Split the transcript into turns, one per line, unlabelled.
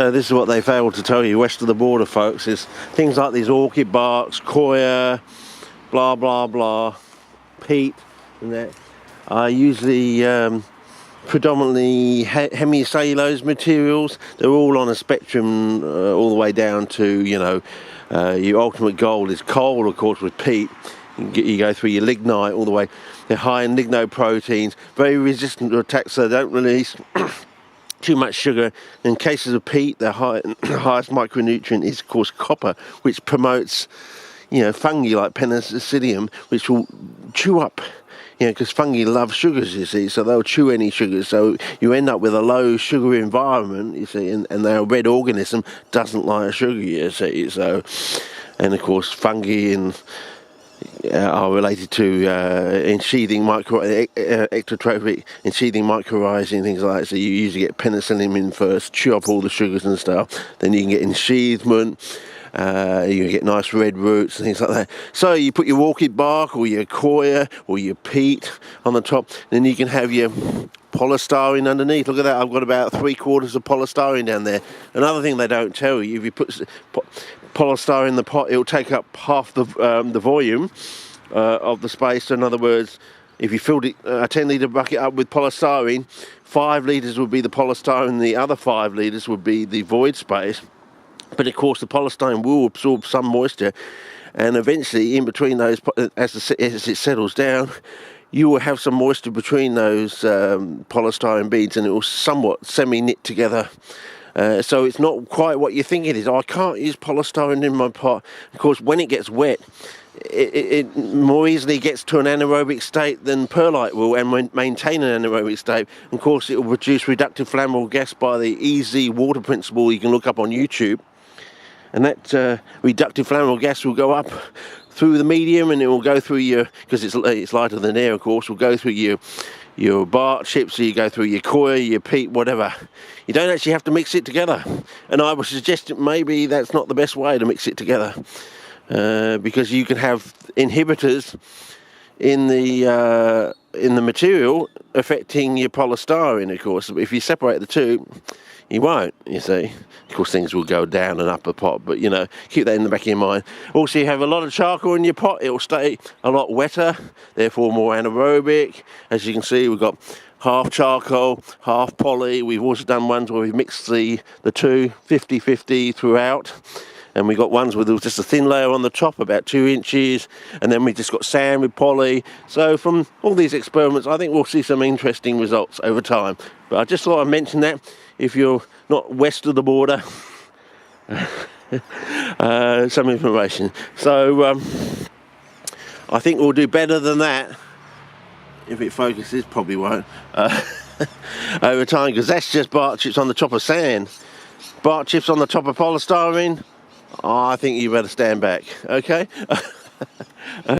This is what they failed to tell you west of the border, folks, is things like these orchid barks, coir, blah blah blah, peat and that are usually predominantly hemicellulose materials. They're all on a spectrum all the way down to, you know, your ultimate goal is coal, of course, with peat. You go through your lignite all the way. They're high in lignoproteins, very resistant to attacks, so they don't release too much sugar. In cases of peat, the highest micronutrient is, of course, copper, which promotes, you know, fungi like Penicillium, which will chew up, you know, because fungi love sugars, you see, so they'll chew any sugars. So you end up with a low sugar environment, you see, and their red organism doesn't like sugar, you see. So, and of course, fungi and are related to ectotrophic ensheathing mycorrhizae, things like that. So you usually get penicillium in first, chew up all the sugars and stuff, then you can get ensheathment, you get nice red roots and things like that. So you put your orchid bark or your coir or your peat on the top, then you can have your polystyrene underneath. Look at that, I've got about 3/4 of polystyrene down there. Another thing they don't tell you, if you put polystyrene in the pot, it'll take up half the volume of the space. So in other words, if you filled it, a 10-litre bucket up with polystyrene, 5 litres would be the polystyrene, the other 5 litres would be the void space. But of course the polystyrene will absorb some moisture, and eventually in between those, as it settles down, you will have some moisture between those polystyrene beads, and it will somewhat semi-knit together. So it's not quite what you think it is. I can't use polystyrene in my pot. Of course, when it gets wet, it more easily gets to an anaerobic state than perlite will, and maintain an anaerobic state. Of course, it will produce reductive flammable gas by the easy water principle you can look up on YouTube. And that reductive flammable gas will go up through the medium, and it will go through your, because it's lighter than air, of course, will go through your bark chips, so you go through your coir, your peat, whatever. You don't actually have to mix it together, and I would suggest that maybe that's not the best way to mix it together, because you can have inhibitors in the material affecting your polystyrene. Of course, if you separate the two, you won't, you see. Of course, things will go down and up the pot, but, you know, keep that in the back of your mind. Also, you have a lot of charcoal in your pot, it will stay a lot wetter, therefore more anaerobic. As you can see, we've got half charcoal, half poly. We've also done ones where we've mixed the two 50-50 throughout. And we got ones with just a thin layer on the top, about 2 inches, and then we just got sand with poly. So from all these experiments, I think we'll see some interesting results over time. But I just thought I'd mention that if you're not west of the border, some information. So I think we'll do better than that. If it focuses, probably won't, over time, because that's just bark chips on the top of sand. Bark chips on the top of polystyrene, I think you better stand back, okay?